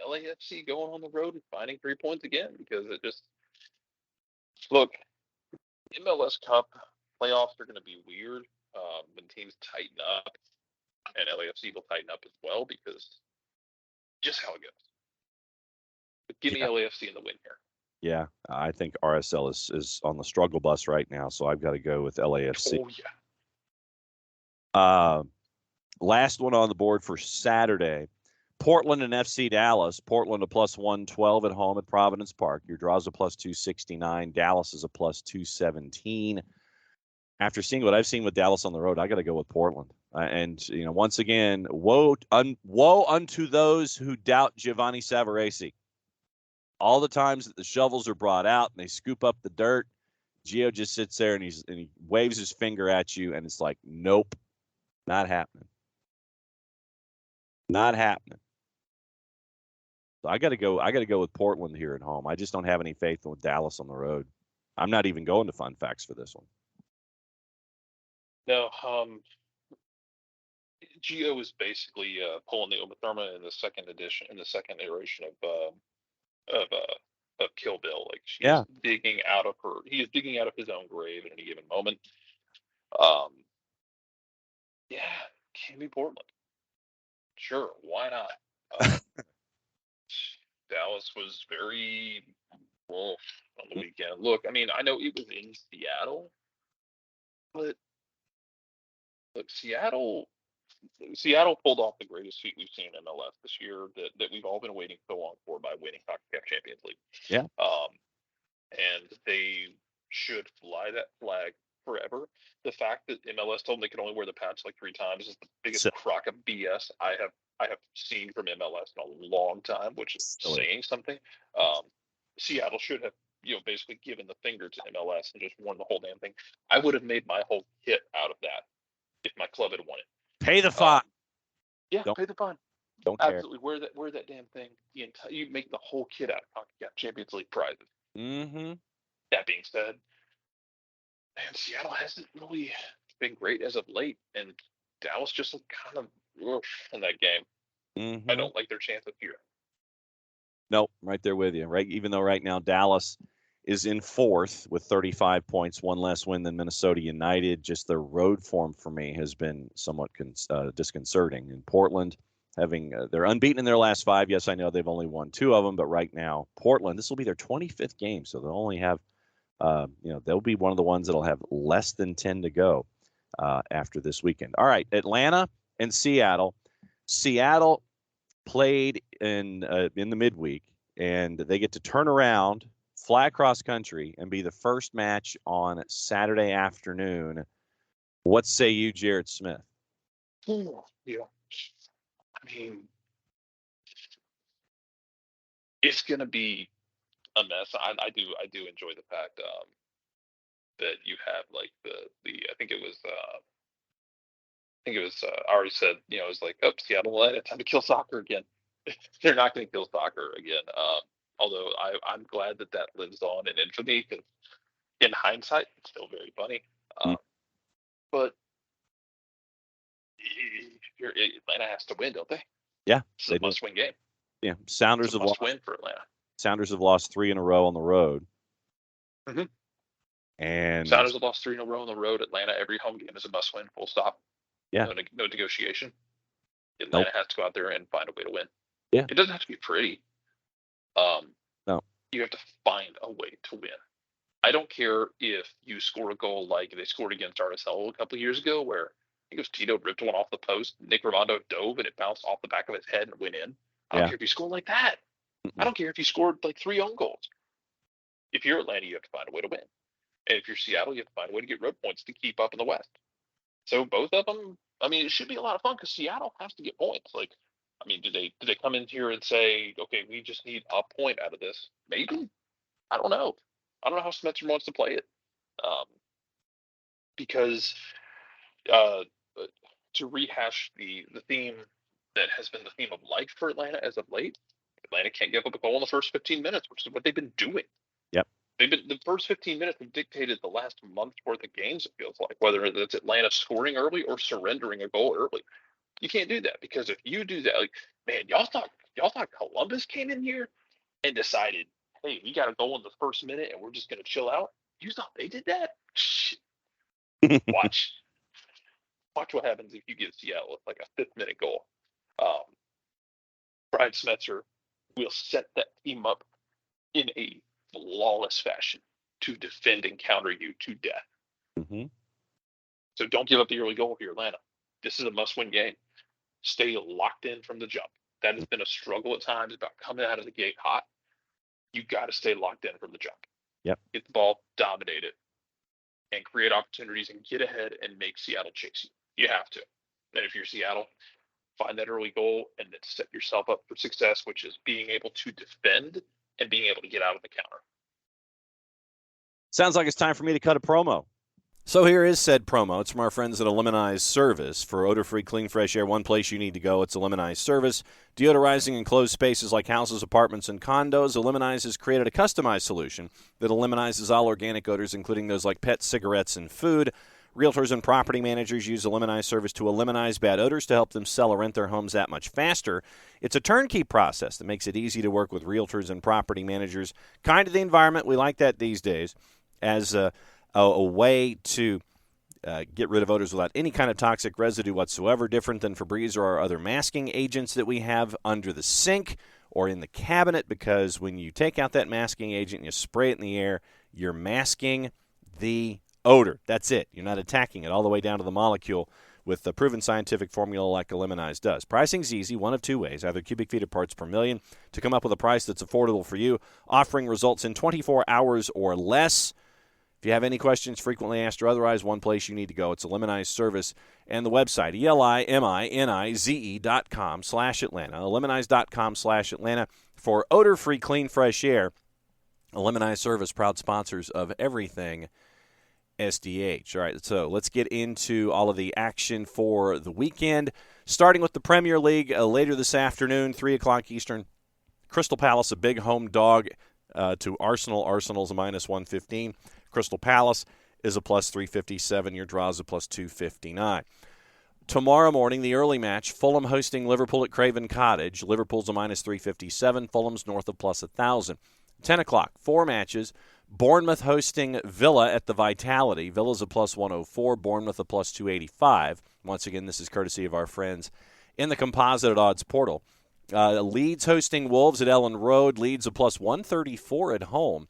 Speaker 2: LAFC going on the road and finding 3 points again because it just look, MLS Cup playoffs are going to be weird when teams tighten up, and LAFC will tighten up as well because just how it goes. But give me LAFC in the win here.
Speaker 1: Yeah, I think RSL is on the struggle bus right now, so I've got to go with LAFC.
Speaker 2: Oh, yeah.
Speaker 1: Last one on the board for Saturday. Portland and FC Dallas. Portland a plus 112 at home at Providence Park. Your draw's a plus 269. Dallas is a plus 217. After seeing what I've seen with Dallas on the road, I got to go with Portland. And once again, woe unto those who doubt Giovanni Savarese. All the times that the shovels are brought out and they scoop up the dirt, Gio just sits there and he waves his finger at you, and it's like, nope, not happening. Not happening. So I got to go with Portland here at home. I just don't have any faith with Dallas on the road. I'm not even going to Fun Facts for this one.
Speaker 2: No, Gio is basically pulling the Uma Thurman in the second iteration of Kill Bill. Like he is digging out of his own grave at any given moment. Yeah, can be Portland. Sure, why not? Dallas was very well on the weekend. Look, I mean, I know it was in Seattle, but look, Seattle pulled off the greatest feat we've seen in MLS this year that we've all been waiting so long for by winning CONCACAF Champions League.
Speaker 1: Yeah.
Speaker 2: And they should fly that flag forever. The fact that MLS told them they could only wear the patch like 3 times is the biggest crock of BS I have seen from MLS in a long time, which is saying something. Seattle should have basically given the finger to MLS and just won the whole damn thing. I would have made my whole kit out of that if my club had won it.
Speaker 1: Pay the fine.
Speaker 2: Pay the fine.
Speaker 1: Don't
Speaker 2: absolutely care. Wear that damn thing. You make the whole kit out of CONCACAF Champions League prizes.
Speaker 1: Mm-hmm.
Speaker 2: That being said, man, Seattle hasn't really been great as of late, and Dallas just looked kind of in that game.
Speaker 1: Mm-hmm.
Speaker 2: I don't like their chances here.
Speaker 1: Nope, right there with you. Right, even though right now Dallas is in 4th with 35 points, 1 less win than Minnesota United. Just their road form for me has been somewhat disconcerting. In Portland, they're unbeaten in their last 5. Yes, I know they've only won 2 of them, but right now Portland, this will be their 25th game, so they'll only have, they'll be one of the ones that'll have less than 10 to go after this weekend. All right, Atlanta and Seattle. Seattle played in the midweek, and they get to turn around, fly across country, and be the first match on Saturday afternoon. What say you, Jarrett Smith?
Speaker 2: Yeah. I mean, it's going to be a mess. I do enjoy the fact that you have like the I think it was I already said, it was like, oh, Seattle, it's time to kill soccer again. They're not going to kill soccer again. Although I'm glad that lives on in infamy, because in hindsight, it's still very funny. But Atlanta has to win, don't they?
Speaker 1: Yeah,
Speaker 2: it's a must-win game.
Speaker 1: Yeah, Sounders have lost.
Speaker 2: Win for Atlanta.
Speaker 1: Sounders have lost 3 in a row on the road.
Speaker 2: Mm-hmm.
Speaker 1: And
Speaker 2: Sounders have lost 3 in a row on the road. Atlanta, every home game is a must-win. Full stop.
Speaker 1: Yeah.
Speaker 2: No negotiation. Atlanta has to go out there and find a way to win.
Speaker 1: Yeah.
Speaker 2: It doesn't have to be pretty.
Speaker 1: No.
Speaker 2: You have to find a way to win. I don't care if you score a goal like they scored against RSL a couple of years ago, where I think it was Tito ripped one off the post, Nick Rimando dove and it bounced off the back of his head and went in. I don't
Speaker 1: Yeah.
Speaker 2: care if you score like that. I don't care if you scored like 3 own goals. If you're Atlanta, you have to find a way to win. And if you're Seattle, you have to find a way to get road points to keep up in the West. So both of them, I mean, it should be a lot of fun because Seattle has to get points. Like, I mean, did they come in here and say, okay, we just need a point out of this? Maybe. I don't know. I don't know how Spencer wants to play it. Um, because uh, to rehash the theme that has been the theme of life for Atlanta as of late, Atlanta can't give up a goal in the first 15 minutes, which is what they've been doing.
Speaker 1: Yep.
Speaker 2: They've been the first 15 minutes have dictated the last month's worth of games. It feels like whether it's Atlanta scoring early or surrendering a goal early. You can't do that because if you do that, like man, y'all thought Columbus came in here and decided, hey, we got a goal in the first minute and we're just gonna chill out. You thought they did that? Watch, watch what happens if you give Seattle like a 5th-minute goal. Um, Brian Smetzer will set that team up in a flawless fashion to defend and counter you to death.
Speaker 1: Mm-hmm.
Speaker 2: So don't give up the early goal if you're Atlanta. This is a must-win game. Stay locked in from the jump. That has been a struggle at times about coming out of the gate hot. You got to stay locked in from the jump.
Speaker 1: Yep.
Speaker 2: Get the ball, dominate it, and create opportunities and get ahead and make Seattle chase you. You have to. And if you're Seattle, find that early goal and then set yourself up for success, which is being able to defend and being able to get out of the counter.
Speaker 1: Sounds like it's time for me to cut a promo. So here is said promo. It's from our friends at Eliminize Service. For odor-free, clean, fresh air, one place you need to go. It's Eliminize Service. Deodorizing enclosed spaces like houses, apartments, and condos, Eliminize has created a customized solution that eliminizes all organic odors, including those like pets, cigarettes, and food. Realtors and property managers use Eliminize Service to eliminate bad odors to help them sell or rent their homes that much faster. It's a turnkey process that makes it easy to work with realtors and property managers. Kind of the environment. We like that these days as a way to get rid of odors without any kind of toxic residue whatsoever, different than Febreze or our other masking agents that we have under the sink or in the cabinet, because when you take out that masking agent and you spray it in the air, you're masking the odor. That's it. You're not attacking it all the way down to the molecule with the proven scientific formula like Eliminize does. Pricing's easy, one of two ways, either cubic feet of parts per million to come up with a price that's affordable for you, offering results in 24 hours or less. If you have any questions, frequently asked or otherwise, one place you need to go. It's Eliminize Service and the website, ELIMINIZE.com/Atlanta, eliminize.com/Atlanta for odor-free, clean, fresh air. Eliminize Service, proud sponsors of everything SDH. All right, so let's get into all of the action for the weekend, starting with the Premier League later this afternoon, 3 o'clock Eastern. Crystal Palace, a big home dog to Arsenal. Arsenal's a -115. Crystal Palace is a +357. Your draw is a +259. Tomorrow morning, the early match, Fulham hosting Liverpool at Craven Cottage. Liverpool's a -357. Fulham's north of +1,000. 10 o'clock, 4 matches. Bournemouth hosting Villa at the Vitality. Villa's a +104. Bournemouth a +285. Once again, this is courtesy of our friends in the Composite at Odds Portal. Leeds hosting Wolves at Ellen Road. Leeds a +134 at home.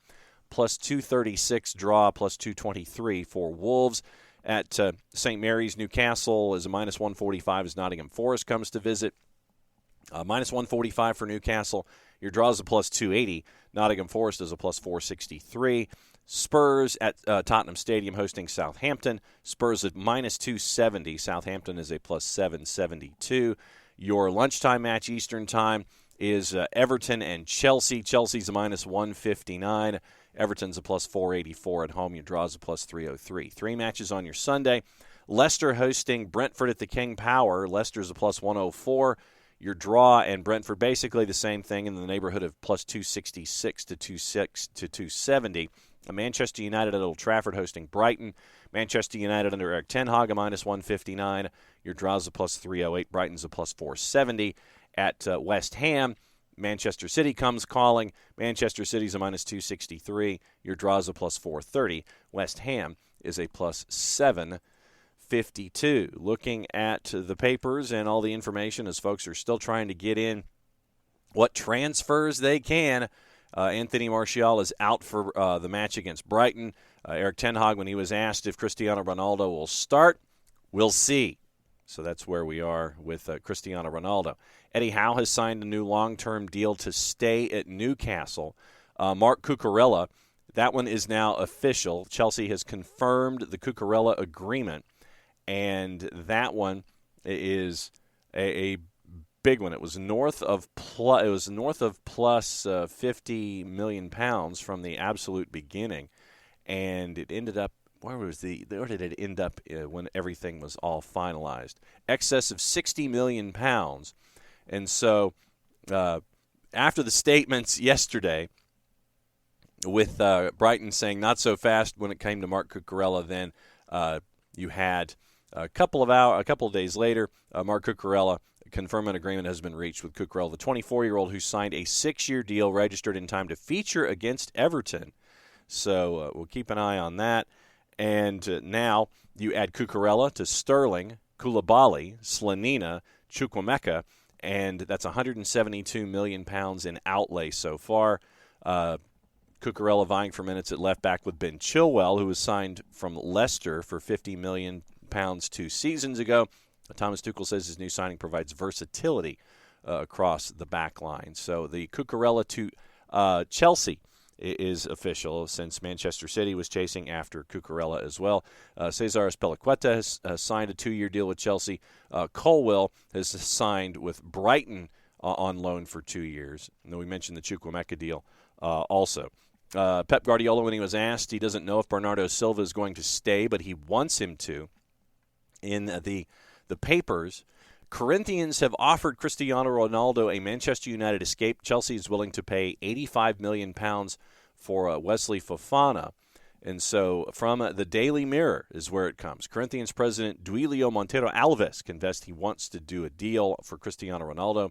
Speaker 1: +236 draw, +223 for Wolves. At St. Mary's, Newcastle is a -145 as Nottingham Forest comes to visit. -145 for Newcastle. Your draw is a +280. Nottingham Forest is a +463. Spurs at Tottenham Stadium hosting Southampton. Spurs at -270. Southampton is a +772. Your lunchtime match Eastern time is Everton and Chelsea. Chelsea's a -159. Everton's a +484 at home. Your draw is a +303. 3 matches on your Sunday. Leicester hosting Brentford at the King Power. Leicester's a +104. Your draw and Brentford basically the same thing in the neighborhood of +266 to 270. Manchester United at Old Trafford hosting Brighton. Manchester United under Eric Ten Hag a -159. Your draw's a +308. Brighton's a +470. At West Ham, Manchester City comes calling. Manchester City's a -263. Your draw's a +430. West Ham is a +752. Looking at the papers and all the information as folks are still trying to get in what transfers they can Anthony Martial is out for the match against Brighton. Eric Ten Hag, when he was asked if Cristiano Ronaldo will start, we'll see. So that's where we are with Cristiano Ronaldo. Eddie Howe has signed a new long-term deal to stay at Newcastle. Mark Cucurella, that one is now official. Chelsea has confirmed the Cucurella agreement, and that one is a big one. It was north of plus 50 million pounds from the absolute beginning, and it ended up. Where did it end up when everything was all finalized? Excess of 60 million pounds. And so after the statements yesterday with Brighton saying not so fast when it came to Mark Cucurella, then you had a couple of days later, Mark Cucurella confirmed an agreement has been reached with Cucurella, the 24-year-old who signed a 6-year deal registered in time to feature against Everton. So we'll keep an eye on that. And now you add Cucurella to Sterling, Koulibaly, Slanina, Chukwuemeka, and that's 172 million pounds in outlay so far. Cucurella vying for minutes at left back with Ben Chilwell, who was signed from Leicester for 50 million pounds 2 seasons ago. Thomas Tuchel says his new signing provides versatility across the back line. So the Cucurella to Chelsea is official, since Manchester City was chasing after Cucurella as well. Cesar Azpilicueta has signed a 2-year deal with Chelsea. Colwill has signed with Brighton on loan for 2 years. And then we mentioned the Chukwuemeka deal also. Pep Guardiola, when he was asked, he doesn't know if Bernardo Silva is going to stay, but he wants him to. In the papers, Corinthians have offered Cristiano Ronaldo a Manchester United escape. Chelsea is willing to pay £85 million for Wesley Fofana. And so from the Daily Mirror is where it comes. Corinthians president Duilio Monteiro Alves confessed he wants to do a deal for Cristiano Ronaldo.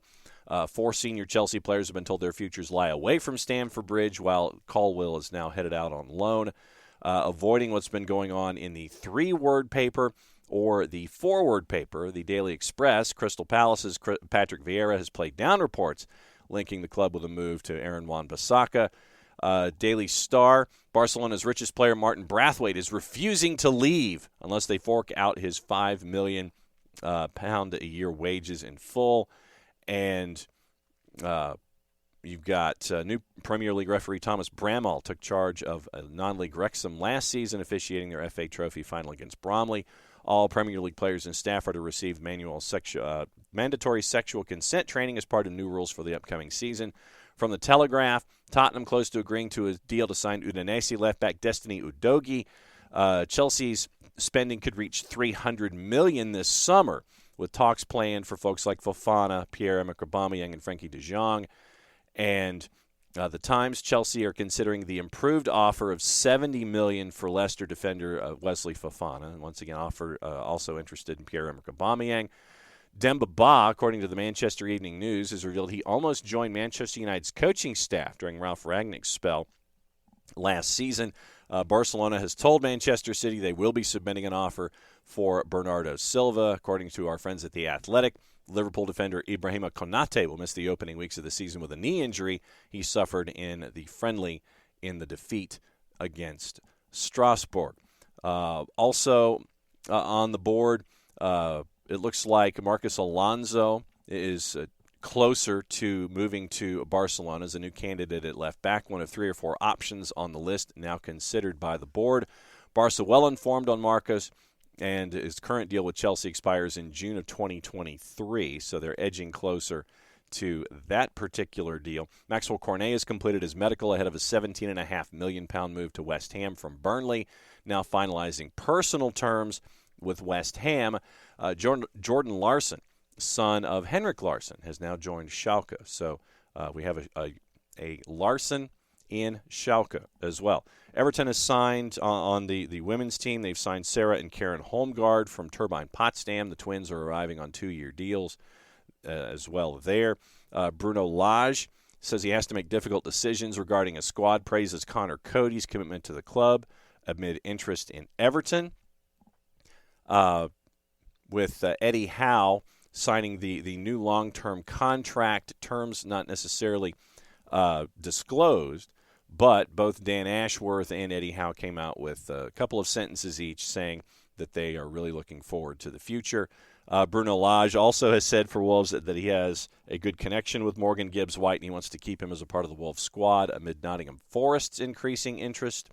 Speaker 1: 4 senior Chelsea players have been told their futures lie away from Stamford Bridge, while Colwill is now headed out on loan, avoiding what's been going on in the 3-word paper or the 4-word paper, the Daily Express. Crystal Palace's Patrick Vieira has played down reports linking the club with a move to Aaron Wan-Bissaka. Daily Star, Barcelona's richest player Martin Braithwaite is refusing to leave unless they fork out his £5 million a year wages in full. And you've got new Premier League referee Thomas Bramall took charge of non-league Wrexham last season, officiating their FA Trophy final against Bromley. All Premier League players and staff are to receive mandatory sexual consent training as part of new rules for the upcoming season. From the Telegraph, Tottenham close to agreeing to a deal to sign Udinese left-back Destiny Udogie. Chelsea's spending could reach $300 million this summer, with talks planned for folks like Fofana, Pierre-Emerick Aubameyang, and Frenkie de Jong. And the Times, Chelsea are considering the improved offer of $70 million for Leicester defender Wesley Fofana, and once again also interested in Pierre-Emerick Aubameyang. Demba Ba, according to the Manchester Evening News, has revealed he almost joined Manchester United's coaching staff during Ralph Rangnick's spell last season. Barcelona has told Manchester City they will be submitting an offer for Bernardo Silva. According to our friends at The Athletic, Liverpool defender Ibrahima Konate will miss the opening weeks of the season with a knee injury he suffered in the friendly in the defeat against Strasbourg. Also on the board, it looks like Marcus Alonso is closer to moving to Barcelona as a new candidate at left back, one of 3 or 4 options on the list now considered by the board. Barca well informed on Marcus, and his current deal with Chelsea expires in June of 2023, so they're edging closer to that particular deal. Maxwell Cornet has completed his medical ahead of a £17.5 million move to West Ham from Burnley, now finalizing personal terms with West Ham. Jordan Larson, son of Henrik Larsson, has now joined Schalke. So we have a Larson in Schalke as well. Everton has signed on the women's team. They've signed Sarah and Karen Holmgard from Turbine Potsdam. The twins are arriving on 2-year deals as well there. Bruno Lage says he has to make difficult decisions regarding a squad, praises Connor Cody's commitment to the club amid interest in Everton. With Eddie Howe signing the new long-term contract, terms not necessarily disclosed, but both Dan Ashworth and Eddie Howe came out with a couple of sentences each saying that they are really looking forward to the future. Bruno Lage also has said for Wolves that he has a good connection with Morgan Gibbs-White, and he wants to keep him as a part of the Wolves squad amid Nottingham Forest's increasing interest.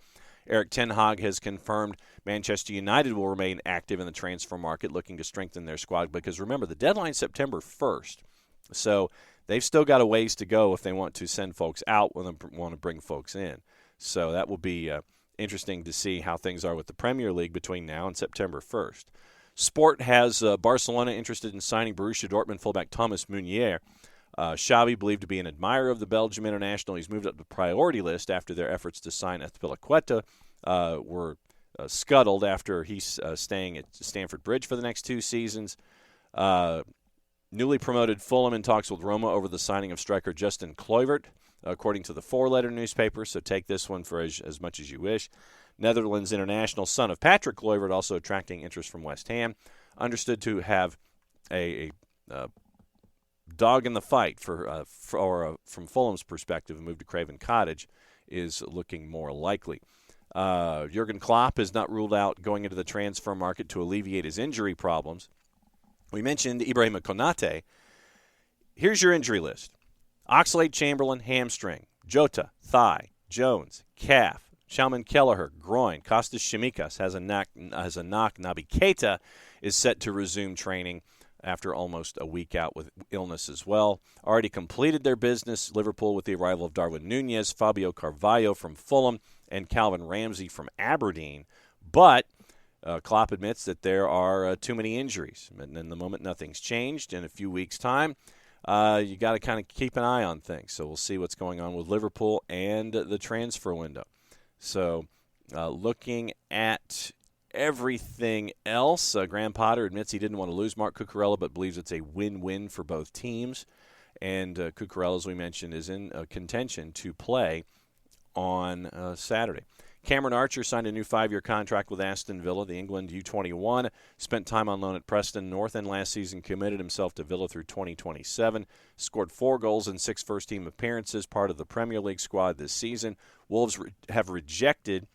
Speaker 1: Eric Ten Hag has confirmed Manchester United will remain active in the transfer market, looking to strengthen their squad, because remember, the deadline's September 1st. So they've still got a ways to go if they want to send folks out when they want to bring folks in. So that will be interesting to see how things are with the Premier League between now and September 1st. Sport has Barcelona interested in signing Borussia Dortmund fullback Thomas Meunier. Xavi, believed to be an admirer of the Belgium international, he's moved up the priority list after their efforts to sign Azpilicueta were scuttled after he's staying at Stamford Bridge for the next 2 seasons. Newly promoted Fulham in talks with Roma over the signing of striker Justin Kluivert, according to the four-letter newspaper, so take this one for as much as you wish. Netherlands international son of Patrick Kluivert also attracting interest from West Ham, understood to have a dog in the fight from Fulham's perspective. A move to Craven Cottage is looking more likely. Jurgen Klopp has not ruled out going into the transfer market to alleviate his injury problems. We mentioned Ibrahima Konate. Here's your injury list. Oxlade-Chamberlain, hamstring. Jota, thigh. Jones, calf. Chalman Kelleher, groin. Kostas Tsimikas has a knock. Naby Keita is set to resume training after almost a week out with illness as well. Already completed their business, Liverpool, with the arrival of Darwin Nunez, Fabio Carvalho from Fulham, and Calvin Ramsey from Aberdeen. But Klopp admits that there are too many injuries. And in the moment nothing's changed, in a few weeks' time, you got to kind of keep an eye on things. So we'll see what's going on with Liverpool and the transfer window. So looking at everything else, Graham Potter admits he didn't want to lose Mark Cucurella, but believes it's a win-win for both teams. And Cucurella, as we mentioned, is in contention to play on Saturday. Cameron Archer signed a new 5-year contract with Aston Villa. The England U21 spent time on loan at Preston North End last season, committed himself to Villa through 2027, scored 4 goals in 6 first-team appearances, part of the Premier League squad this season. Wolves have rejected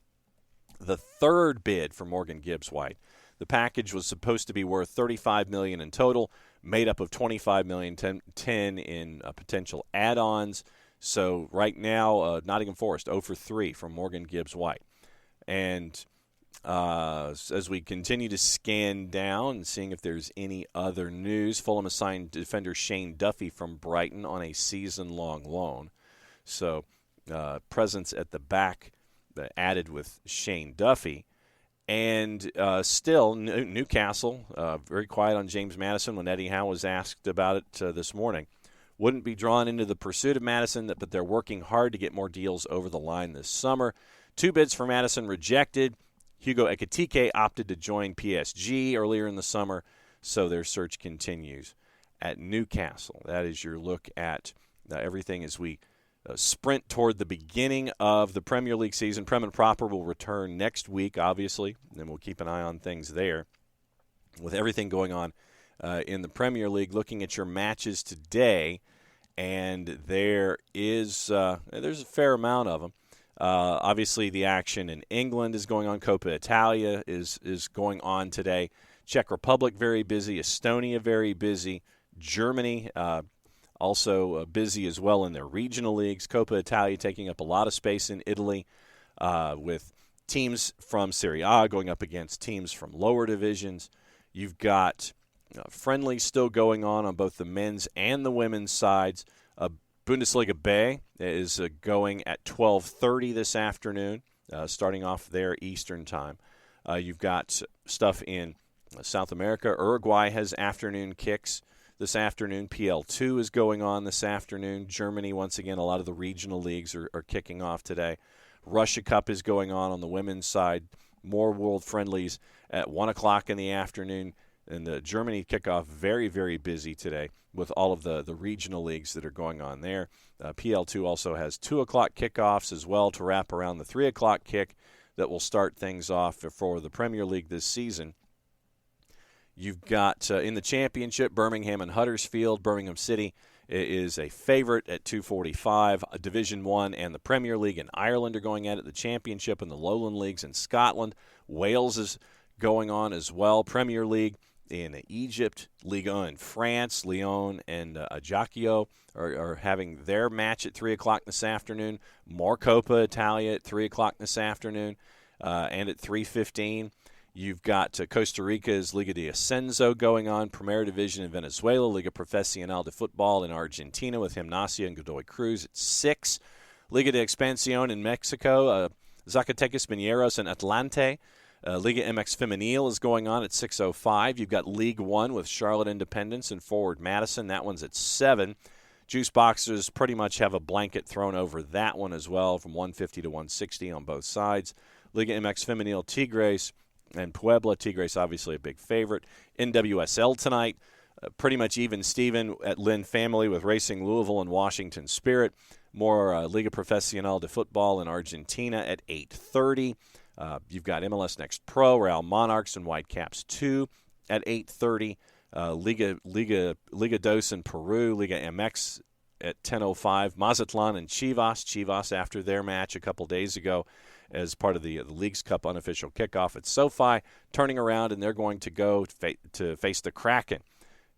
Speaker 1: the 3rd bid for Morgan Gibbs-White. The package was supposed to be worth $35 million in total, made up of $25 million, 10 in potential add-ons. So right now, Nottingham Forest 0 for 3 from Morgan Gibbs-White. And as we continue to scan down and seeing if there's any other news, Fulham assigned defender Shane Duffy from Brighton on a season-long loan. So presence at the back added with Shane Duffy. And still, Newcastle, very quiet on James Maddison when Eddie Howe was asked about it this morning. Wouldn't be drawn into the pursuit of Maddison, but they're working hard to get more deals over the line this summer. 2 bids for Maddison rejected. Hugo Ekitike opted to join PSG earlier in the summer, so their search continues at Newcastle. That is your look at everything as we sprint toward the beginning of the Premier League season. Prem and Proper will return next week, obviously, and we'll keep an eye on things there. With everything going on in the Premier League, looking at your matches today, and there's a fair amount of them. Obviously, the action in England is going on. Coppa Italia is going on today. Czech Republic very busy. Estonia very busy. Germany also busy as well in their regional leagues. Coppa Italia taking up a lot of space in Italy with teams from Serie A going up against teams from lower divisions. You've got friendly still going on both the men's and the women's sides. Bundesliga B is going at 12:30 this afternoon, starting off there Eastern time. You've got stuff in South America. Uruguay has afternoon kicks this afternoon. PL2 is going on this afternoon. Germany, once again, a lot of the regional leagues are kicking off today. Russia Cup is going on the women's side. More world friendlies at 1 o'clock in the afternoon. And the Germany kickoff very, very busy today with all of the regional leagues that are going on there. PL2 also has 2 o'clock kickoffs as well to wrap around the 3 o'clock kick that will start things off for the Premier League this season. You've got in the championship, Birmingham and Huddersfield. Birmingham City is a favorite at 245. Division One and the Premier League in Ireland are going at it. The Championship and the Lowland Leagues in Scotland. Wales is going on as well. Premier League in Egypt. Ligue 1 in France. Lyon and Ajaccio are having their match at 3 o'clock this afternoon. More Coppa Italia at 3 o'clock this afternoon and at 3:15. You've got Costa Rica's Liga de Ascenso going on, Primera Division in Venezuela, Liga Profesional de Football in Argentina with Gimnasia and Godoy Cruz at 6. Liga de Expansión in Mexico, Zacatecas Mineros and Atlante. Liga MX Femenil is going on at 6:05. You've got League One with Charlotte Independence and Forward Madison. That one's at 7. Juice Boxers pretty much have a blanket thrown over that one as well, from 150 to 160 on both sides. Liga MX Femenil Tigres and Puebla. Tigres obviously a big favorite. NWSL tonight, pretty much even Steven at Lynn Family with Racing Louisville and Washington Spirit. More Liga Profesional de Football in Argentina at 8:30. You've got MLS Next Pro, Real Monarchs and Whitecaps 2 at 8:30. Liga Dos in Peru, Liga MX at 10:05. Mazatlan and Chivas. Chivas after their match a couple days ago as part of the Leagues Cup unofficial kickoff at SoFi, turning around, and they're going to go to face the Kraken.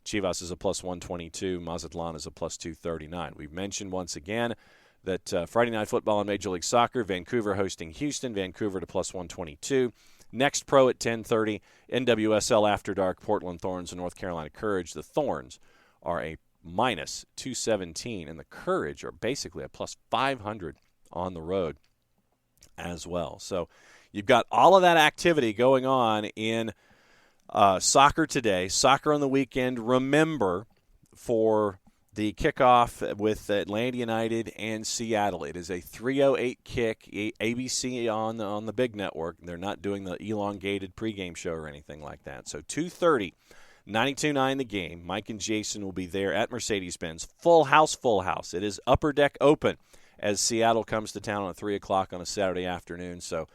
Speaker 1: Chivas is a plus 122. Mazatlan is a plus 239. We've mentioned once again that Friday Night Football in Major League Soccer, Vancouver hosting Houston, Vancouver to plus 122. Next Pro at 10:30, NWSL After Dark, Portland Thorns and North Carolina Courage. The Thorns are a minus 217, and the Courage are basically a plus 500 on the road as well. So you've got all of that activity going on in soccer today, soccer on the weekend. Remember, for the kickoff with Atlanta United and Seattle, it is a 3:08 kick, ABC on the big network. They're not doing the elongated pregame show or anything like that. So 2:30, 92.9 the game. Mike and Jason will be there at Mercedes-Benz. Full house. It is Upper Deck open as Seattle comes to town at 3 o'clock on a Saturday afternoon. So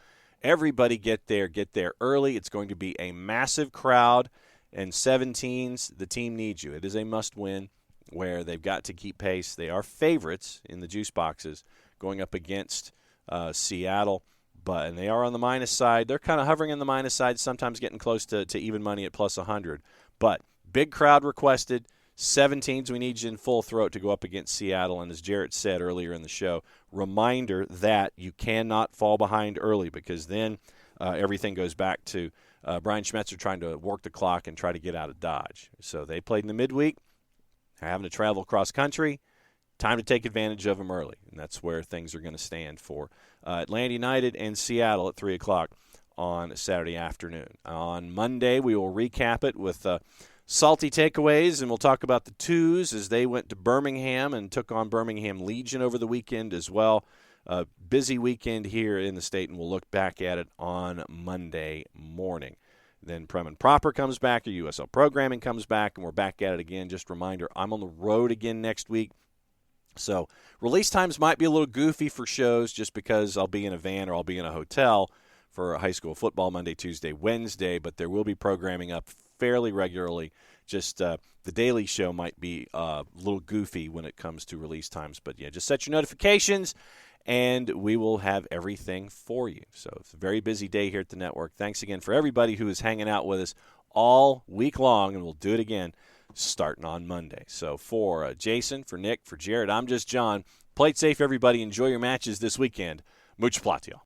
Speaker 1: everybody get there early. It's going to be a massive crowd, and 17s, the team needs you. It is a must-win where they've got to keep pace. They are favorites in the juice boxes going up against Seattle, and they are on the minus side. They're kind of hovering on the minus side, sometimes getting close to even money at plus 100. But big crowd requested. 17s, we need you in full throat to go up against Seattle. And as Jarrett said earlier in the show, reminder that you cannot fall behind early, because then everything goes back to Brian Schmetzer trying to work the clock and try to get out of Dodge. So they played in the midweek, having to travel cross country. Time to take advantage of them early, and that's where things are going to stand for Atlanta United and Seattle at 3 o'clock on Saturday afternoon. On Monday, we will recap it with salty takeaways, and we'll talk about the Twos as they went to Birmingham and took on Birmingham Legion over the weekend as well. Busy weekend here in the state, and we'll look back at it on Monday morning. Then Prem and Proper comes back, or USL Programming comes back, and we're back at it again. Just a reminder, I'm on the road again next week. So release times might be a little goofy for shows just because I'll be in a van or I'll be in a hotel for high school football Monday, Tuesday, Wednesday, but there will be programming up fairly regularly. Just the daily show might be a little goofy when it comes to release times. But, yeah, just set your notifications, and we will have everything for you. So it's a very busy day here at the network. Thanks again for everybody who is hanging out with us all week long, and we'll do it again starting on Monday. So for Jason, for Nick, for Jarrett, I'm just John. Play it safe, everybody. Enjoy your matches this weekend. Mucho platio.